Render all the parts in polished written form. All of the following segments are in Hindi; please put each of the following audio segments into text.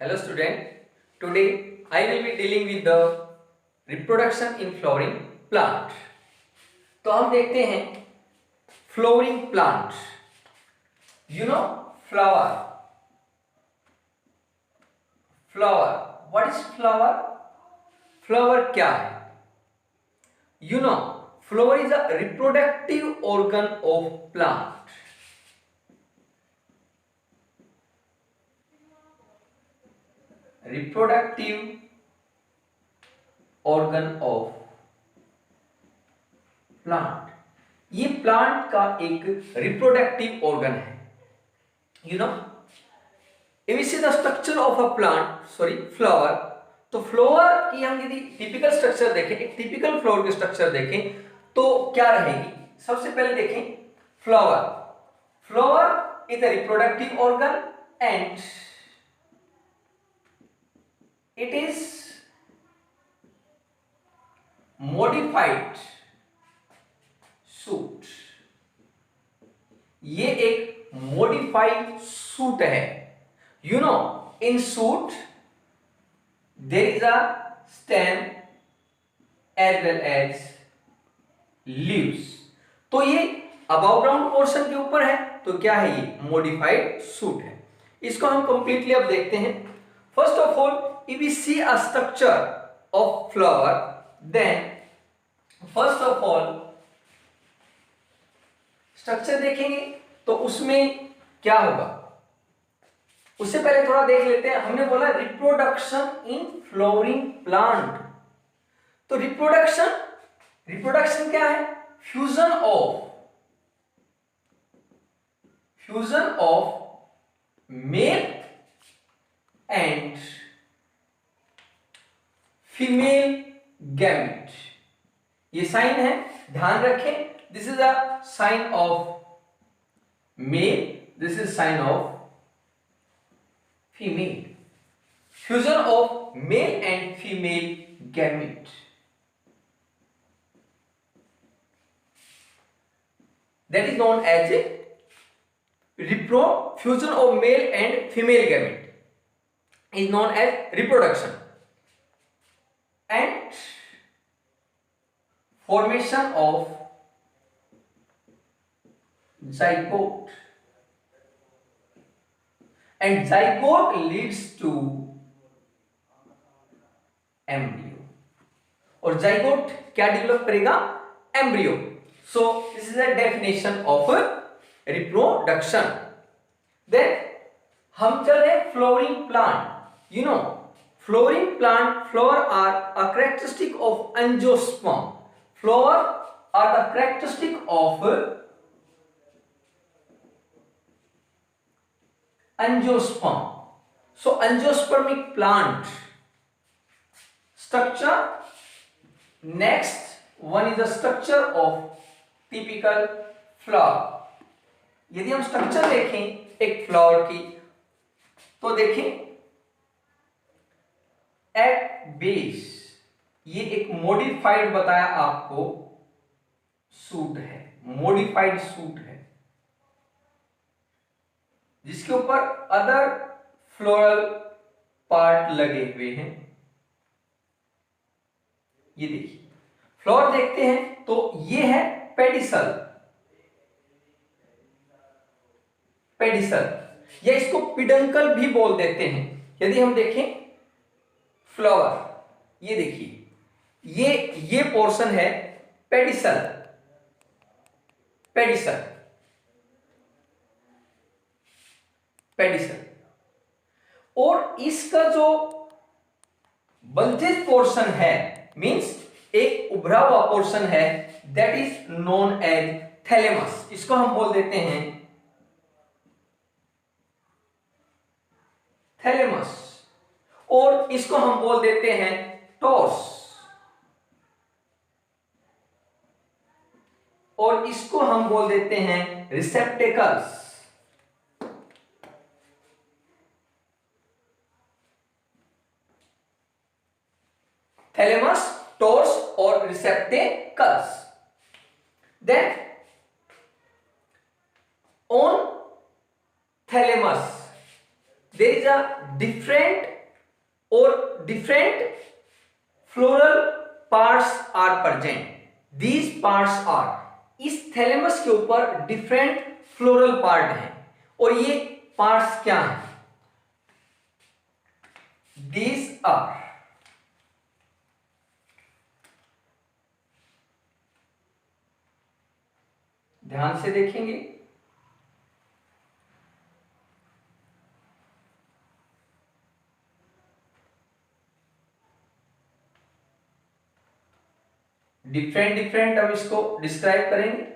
Hello student, today I will be dealing with the reproduction in flowering plant. तो हम देखते हैं flowering plant. You know flower. Flower. What is flower? Flower क्या है? You know flower is a reproductive organ of plant. Reproductive organ of plant. ये प्लांट का एक रिप्रोडक्टिव ऑर्गन है. You know if we see the structure of a plant, sorry flower, तो फ्लावर की हम यदि टिपिकल स्ट्रक्चर देखें, एक टिपिकल फ्लावर की स्ट्रक्चर देखें तो क्या रहेगी. सबसे पहले देखें flower. Flower is a reproductive organ and it is modified suit. ये एक modified सूट है. You know in suit there is a stem as well as leaves. तो ये above ground portion के ऊपर है, तो क्या है ये modified सूट है. इसको हम completely अब देखते हैं. First of all, if we see a structure of flower, then first of all structure देखेंगे तो उसमें क्या होगा. उससे पहले थोड़ा देख लेते हैं. हमने बोला रिप्रोडक्शन इन फ्लावरिंग प्लांट. तो रिप्रोडक्शन क्या है? Fusion of male and female gamete. ये साइन है, ध्यान रखें. This is a sign of male, this is sign of female. Fusion of male and female gamete. That is known as a fusion of male and female gamete is known as reproduction. And formation of zygote, and zygote leads to embryo. और zygote क्या डेवलप करेगा? embryo. So this is a definition of reproduction. Then हम चल रहे flowering plant. You know flowering plant, flower are a characteristic of angiosperm. Flower are the characteristic of angiosperm. So angiospermic plant structure. Next one is the structure of typical flower. यदि हम स्ट्रक्चर देखें एक फ्लावर की तो देखें एट बेस ये एक मॉडिफाइड बताया आपको सूट है. मॉडिफाइड सूट है जिसके ऊपर अदर फ्लोरल पार्ट लगे हुए हैं. ये देखिए फ्लावर देखते हैं तो ये है पेडिसल या इसको पिडंकल भी बोल देते हैं. यदि हम देखें फ्लावर, ये देखिए ये पोर्शन है पेडिसल. और इसका जो बल्जेस पोर्शन है, मींस एक उभरा हुआ पोर्शन है, that is known as thalamus. इसको हम बोल देते हैं थैलेमस. और इसको हम बोल देते हैं टॉर्स. और इसको हम बोल देते हैं रिसेप्टेकल्स. थैलेमस, टॉर्स और receptacles. Then on thalamus there is a different floral parts are present. These parts are, इस थैलेमस के ऊपर डिफरेंट फ्लोरल पार्ट हैं, और ये पार्ट्स क्या हैं? These are ध्यान से देखेंगे, डिफरेंट अब इसको डिस्क्राइब करेंगे।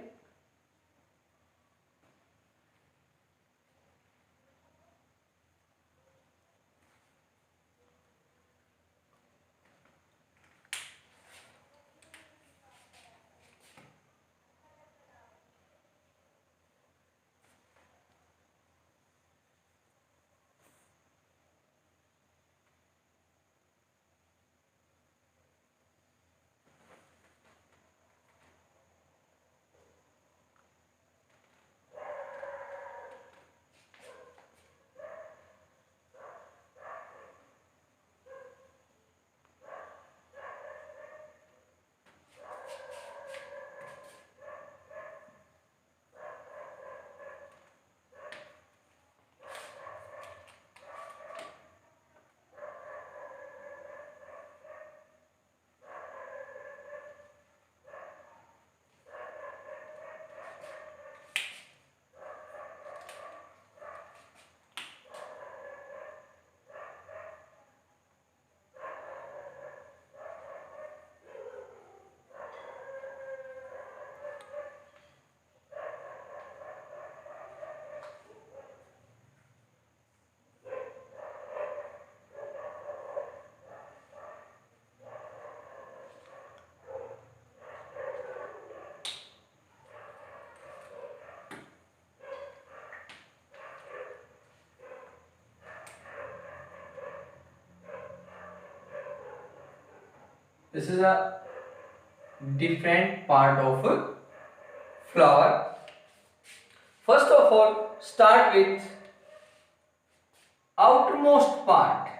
This is a different part of a flower. First of all, start with outermost part.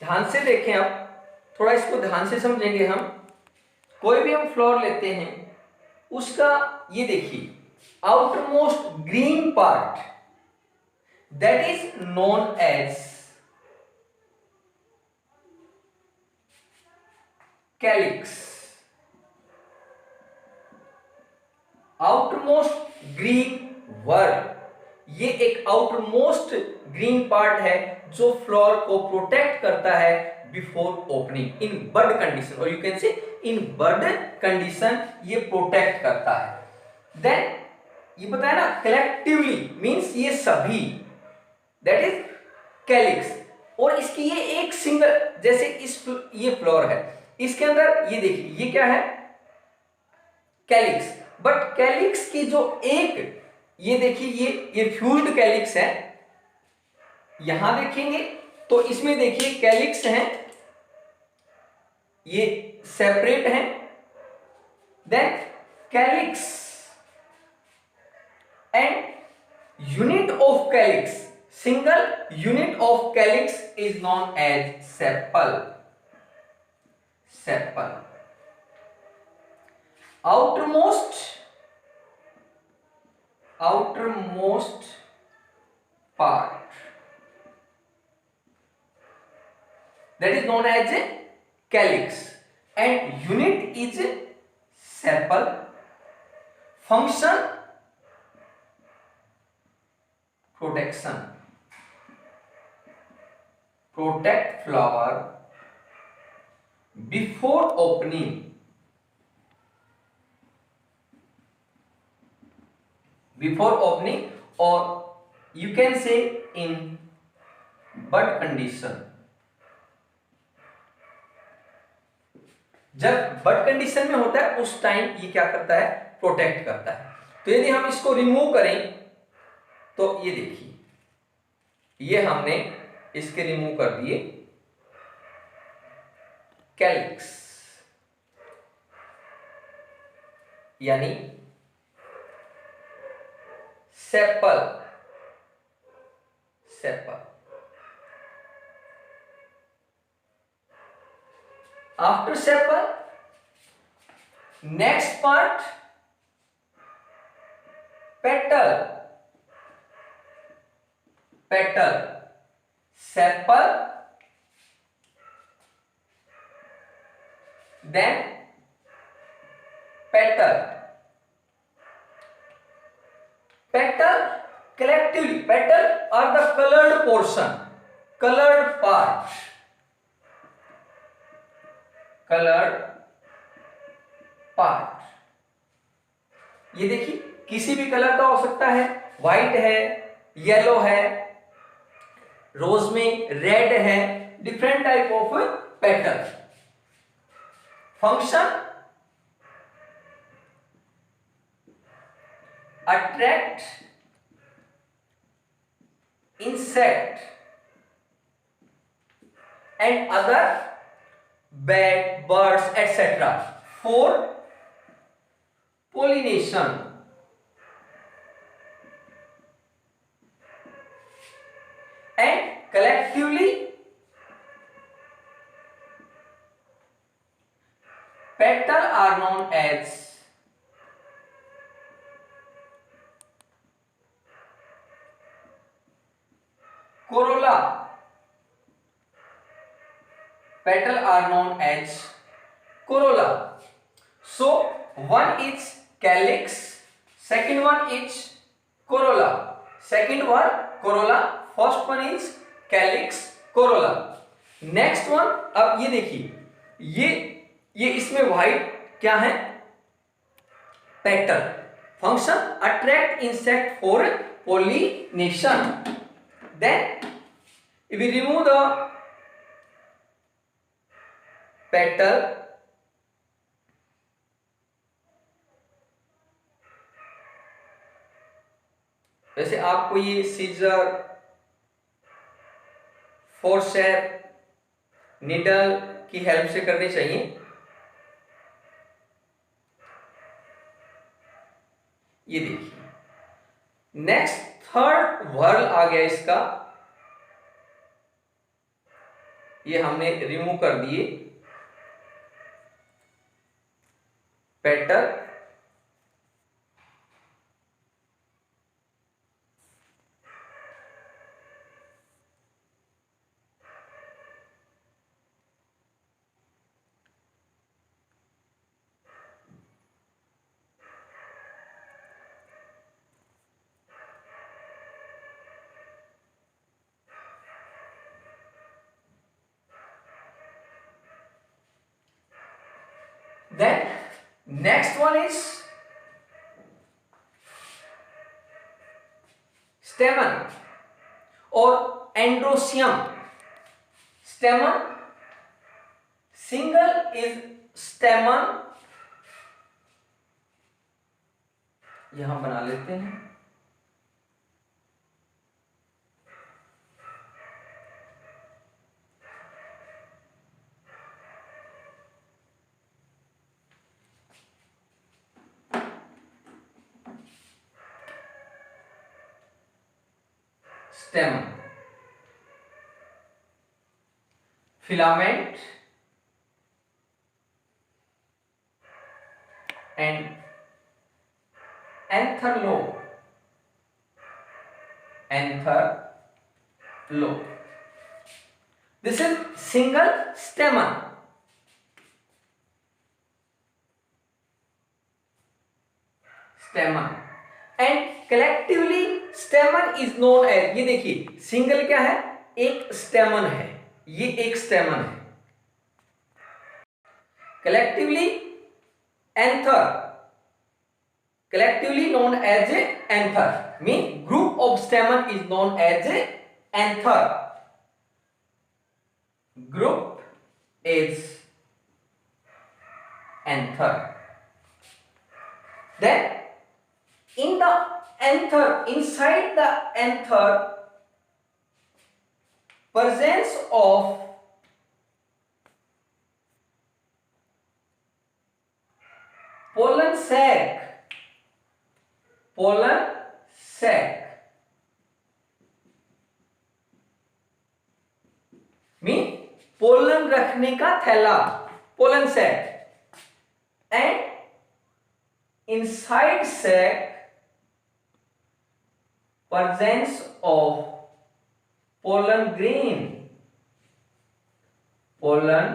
ध्यान से देखें, आप थोड़ा इसको ध्यान से समझेंगे। हम कोई भी हम फ्लावर लेते हैं, उसका ये देखिए outermost green part, that is known as calyx. Outermost green word, ये एक आउटरमोस्ट ग्रीन पार्ट है जो फ्लावर को प्रोटेक्ट करता है before opening in bud condition, और you can say in bud condition ये प्रोटेक्ट करता है। देन ये बताया ना कलेक्टिवली मींस ये सभी, दैट इज कैलिक्स। और इसकी ये एक सिंगल, जैसे ये फ्लावर है, इसके अंदर ये देखिए ये क्या है? कैलिक्स। बट कैलिक्स की जो एक ये देखिए ये फ्यूज्ड कैलिक्स है, यहां देखेंगे तो इसमें देखिए कैलिक्स हैं, ये सेपरेट हैं। Then calyx and unit of calyx, single unit of calyx is known as sepal. Sepal. outermost part, that is known as a calyx, and unit is sepal. Function protection, protect flower before opening, or you can say in bud condition। जब बड कंडीशन में होता है उस टाइम ये क्या करता है? प्रोटेक्ट करता है। तो यदि हम इसको रिमूव करें तो ये देखिए ये हमने इसके रिमूव कर दिए कैलिक्स, यानी sepal. sepal. After sepal, next part, petal. Petal, sepal, then petal. Petal, collectively, petal are the colored portion, colored part, colored part. ये देखिए किसी भी कलर का हो सकता है, व्हाइट है, येलो है, रोज में रेड है, different type of petal. Function, attract insect and other bat, birds, etc. for pollination. And collectively petal are known as corolla. Petal are known as corolla. So one is calyx, second one is corolla. Second one corolla, first one is calyx, corolla. Next one, अब ये देखिए, ये इसमें व्हाइट क्या है, petal. Function, attract insect for pollination. Then if we remove the petal, वैसे आपको ये सीजर, फोर्सेप, निडल की हेल्प से करनी चाहिए. ये देखिए, नेक्स्ट थर्ड वर्ल आ गया इसका, ये हमने रिमूव कर दिए. Petal, then next one is stamen or androecium. Stamen, single is stamen, यहां बना लेते हैं. Stamen, filament and antherlobe. Antherlobe. This is single stamen. Stamen. And collectively stamen is known as, ये देखिए सिंगल क्या है, एक स्टेमन है, ये एक स्टेमन है. collectively anther, collectively known as a anther, mean group of stamen is known as a anther. Group is anther. Then in the anther, inside the anther, presence of pollen sac, pollen sac. Mean pollen रखने का थैला, pollen sac, and inside sac presence of pollen grain, pollen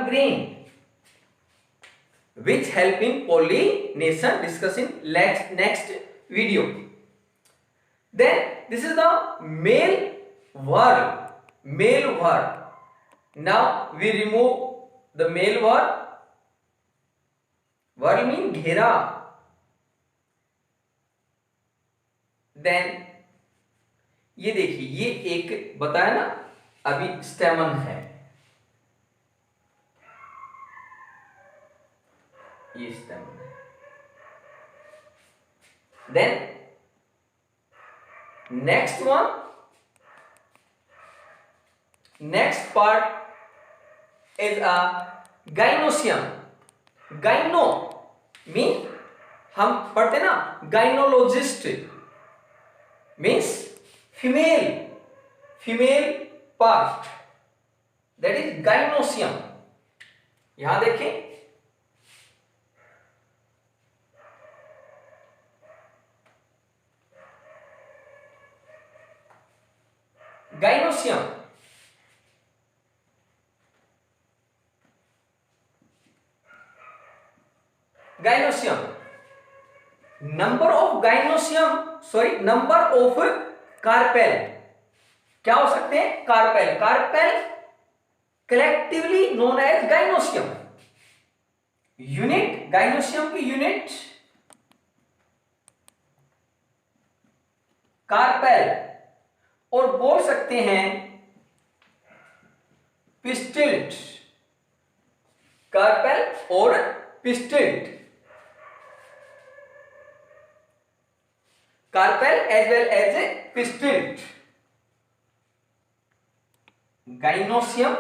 grain which help in pollination, discuss in next video. Then this is the male whorl. Now we remove the male whorl. Whorl mean घेरा. देन ये देखिए, ये एक बताया ना अभी स्टेमन है, ये स्टेमन है. Then next part is a gynoecium. Gyno mean हम पढ़ते ना gynaecologist, means female part, that is gynosium. यहां देखें, gynosium. नंबर ऑफ कार्पेल क्या हो सकते हैं? Carpel collectively known as gynoecium. Unit, gynoecium की यूनिट कार्पेल, और बोल सकते हैं पिस्टिल्ट. कार्पेल और pistil, carpel as well as a pistil. Gynoecium,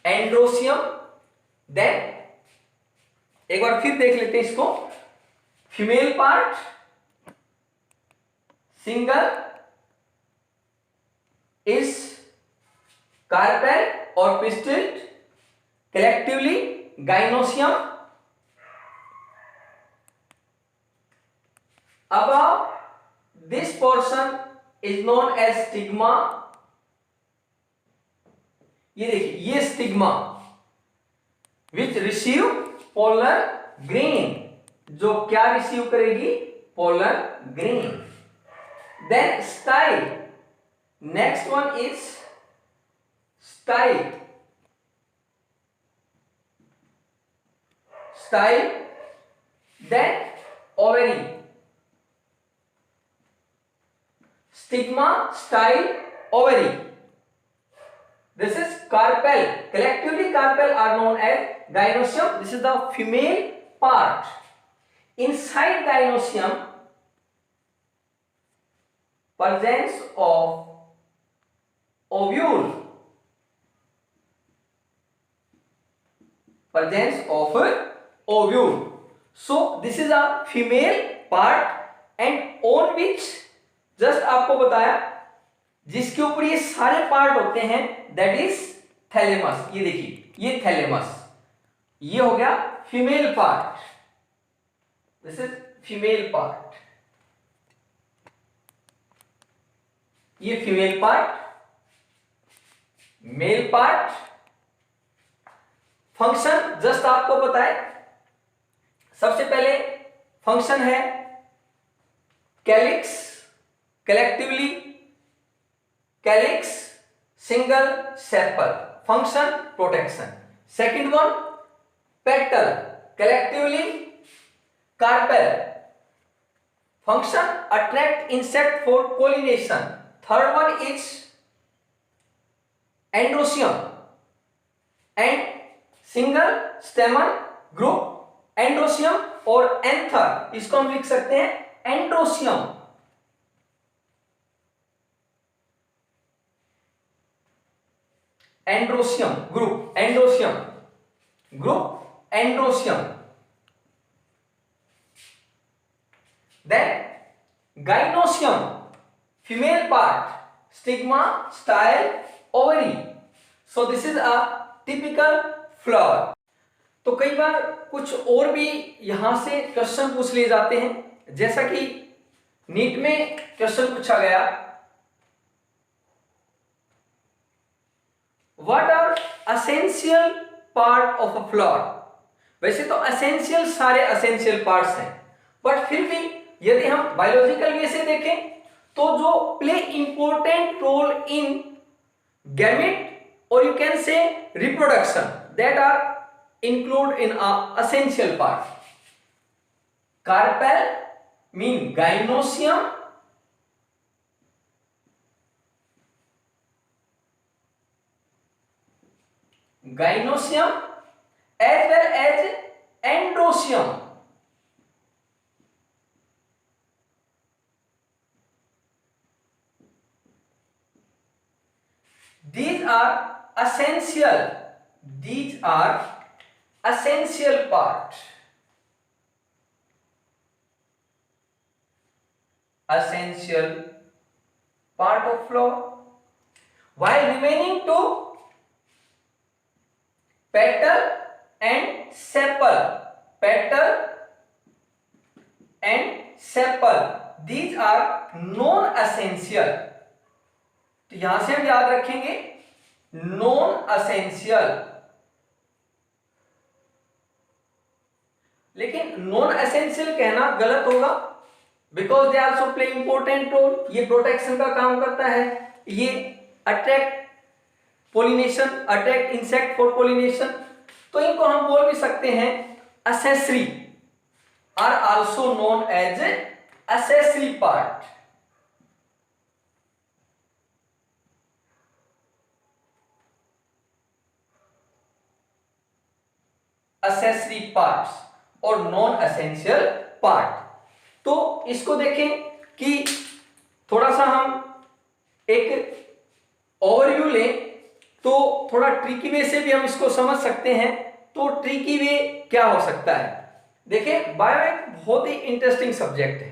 androecium. Then एक बार फिर देख लेते हैं इसको. Female part single is carpel और pistil, collectively gynoecium. above this portion is known as stigma. ये देखिए, ये stigma which receive polar grain, जो क्या रिसीव करेगी? Polar grain. Then style, next one is style. Then ovary. Stigma, style, ovary. This is carpel. Collectively, carpel are known as gynosium. This is the female part. Inside gynosium, presence of ovule. So this is a female part, and on which just आपको बताया जिसके ऊपर ये सारे पार्ट होते हैं, दैट इज थैलेमस. ये देखिए, ये थैलेमस, ये हो गया female part. This is female part. ये female part. Male part. Function just आपको बताए. सबसे पहले फंक्शन है calyx, collectively calyx, single sepal. Function protection. Second one petal, collectively carpel. Function attract insect for pollination. Third one is androsium and single stamen group. androsium और anther, इसको हम लिख सकते हैं androsium. Androecium group, androecium. Then gynoecium female part stigma, style, ovary. So this is a typical flower. तो कई बार कुछ और भी यहां से क्वेश्चन पूछ लिए जाते हैं, जैसा कि नीट में क्वेश्चन पूछा गया, what are essential part of a flower. वैसे तो एसेंशियल सारे एसेंशियल पार्ट्स हैं, बट फिर भी यदि हम बायोलॉजिकल वे से देखें तो जो play important role in gamete और you can say reproduction, that are include in a essential part. Carpel mean gynosium, gynosium as well as androsium. These are essential. These are essential part, essential part of flower, while remaining to petal and sepal, petal and sepal, these are non essential. तो यहां से हम याद रखेंगे नॉन एसेंशियल, लेकिन नॉन एसेंशियल कहना गलत होगा, because they also play important role. ये प्रोटेक्शन का काम करता है, ये attract pollination, attract insect for pollination. तो इनको हम बोल भी सकते हैं accessory, are also known as accessory part. Accessory parts और नॉन एसेंशियल पार्ट। तो इसको देखें कि थोड़ा सा हम एक ओवरव्यू लें तो थोड़ा ट्रिकी वे से भी हम इसको समझ सकते हैं। तो ट्रिकी वे क्या हो सकता है? देखिए, बायो एक बहुत ही इंटरेस्टिंग सब्जेक्ट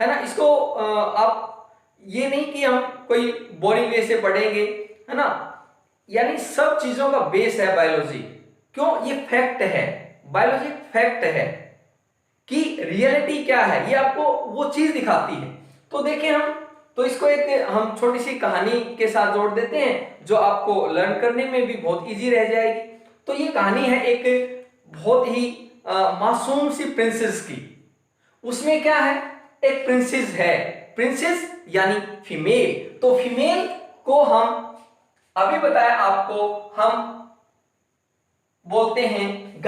है ना। इसको आप ये नहीं कि हम कोई बोरिंग वे से पढ़ेंगे, है ना। यानी सब चीजों का बेस है बायोलॉजी। क्यों? ये फैक्ट है, बायोलॉजी फैक्ट है कि रियलिटी क्या है, ये आपको वो चीज दिखाती है। तो देखें हम तो इसको एक हम छोटी सी कहानी के साथ जोड़ देते हैं जो आपको लर्न करने में भी बहुत इजी रह जाएगी। तो ये कहानी है एक बहुत ही मासूम सी प्रिंसेस की। उसमें क्या है, एक प्रिंसेस है, प्रिंसेस यानी फीमेल। तो फीमेल को हम अभी बताया आपको, हम बोलते हैं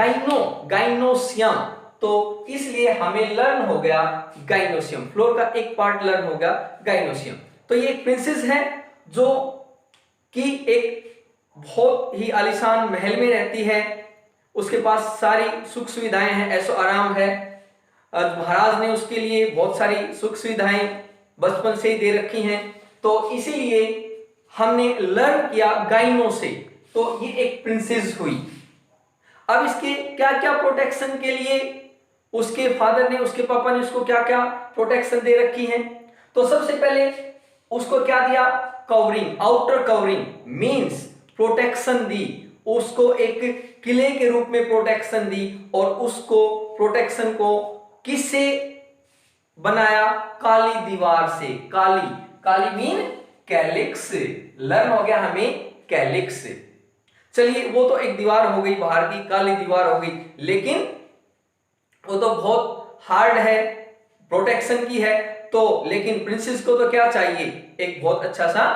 गाइनोसियम। तो इसलिए हमें लर्न हो गया गाइनोसियम, फ्लोर का एक पार्ट लर्न हो गया गाइनोसियम। तो ये एक प्रिंसेस है जो कि एक बहुत ही आलीशान महल में रहती है। उसके पास सारी सुख सुविधाएं हैं, ऐसो आराम है। महाराज ने उसके लिए बहुत सारी सुख सुविधाएं बचपन से ही दे रखी हैं। तो इसीलिए हमने लर्न किया गाइनो से। तो ये एक प्रिंसेस हुई। अब इसके क्या क्या प्रोटेक्शन के लिए उसके फादर ने, उसके पापा ने उसको क्या क्या प्रोटेक्शन दे रखी है। तो सबसे पहले उसको क्या दिया, covering, outer covering means protection दी। उसको एक किले के रूप में प्रोटेक्शन दी। और उसको प्रोटेक्शन को किससे बनाया? काली दीवार से। काली, काली मीन कैलिक्स। लर्न हो गया हमें कैलिक्स। चलिए, वो तो एक दीवार हो गई बाहर की, काली दीवार हो गई, लेकिन वो तो बहुत हार्ड है, प्रोटेक्शन की है। तो लेकिन प्रिंसेस को तो क्या चाहिए? एक बहुत अच्छा सा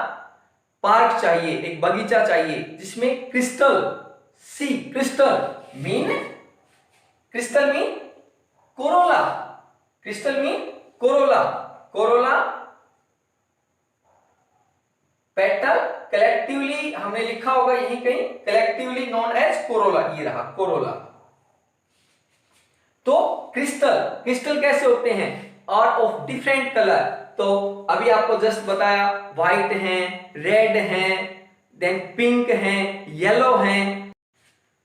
पार्क चाहिए, एक बगीचा चाहिए जिसमें crystal, see crystal mean, crystal mean corolla, crystal mean corolla, corolla petal collectively हमने लिखा होगा यहीं कहीं, कलेक्टिवली नोन एज कोरोला। ये रहा कोरोला। तो क्रिस्टल, क्रिस्टल कैसे होते हैं? Are of different colour. तो अभी आपको जस्ट बताया, व्हाइट हैं, रेड हैं, देन पिंक हैं, येलो हैं।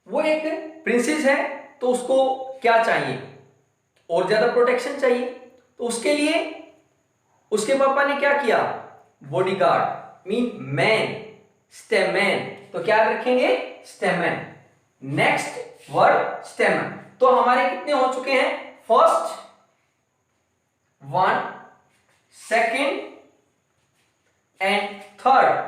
वो एक प्रिंसेस है, तो उसको क्या चाहिए? और ज्यादा प्रोटेक्शन चाहिए। तो उसके लिए उसके पापा ने क्या किया? बॉडीगार्ड, मीन मैन, स्टेमेन, तो क्या रखेंगे स्टेमेन। Next word स्टेमन। तो हमारे कितने हो चुके हैं, first 1, second and third.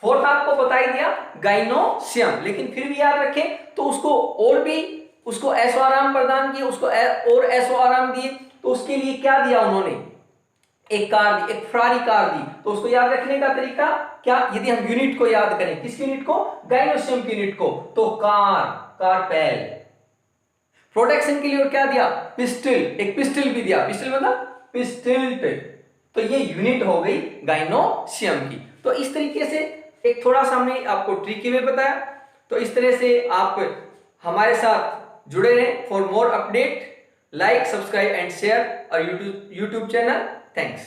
Fourth आपको बता ही दिया गाइनोसियम, लेकिन फिर भी याद रखें तो उसको और भी उसको ऐसो आराम प्रदान किए, उसको और ऐसो आराम दिए, तो उसके लिए क्या दिया उन्होंने, एक कार दी, एक फरारी कार दी। तो उसको याद रखने का तरीका क्या, यदि हम यूनिट को याद करें, किस यूनिट को, गाइनोसियम यूनिट को, तो कार, कारपेल। प्रोटेक्शन के लिए और क्या दिया, पिस्टल, एक पिस्टल भी दिया, पिस्टल मतलब पिस्टल्ट, तो ये यूनिट हो गई गाइनोसियम की। तो इस तरीके से एक थोड़ा सा हमने आपको ट्रिकी वे बताया। तो इस तरह से आप हमारे साथ जुड़े रहें for more update, like, subscribe and share और यूट्यूब चैनल। थैंक्स।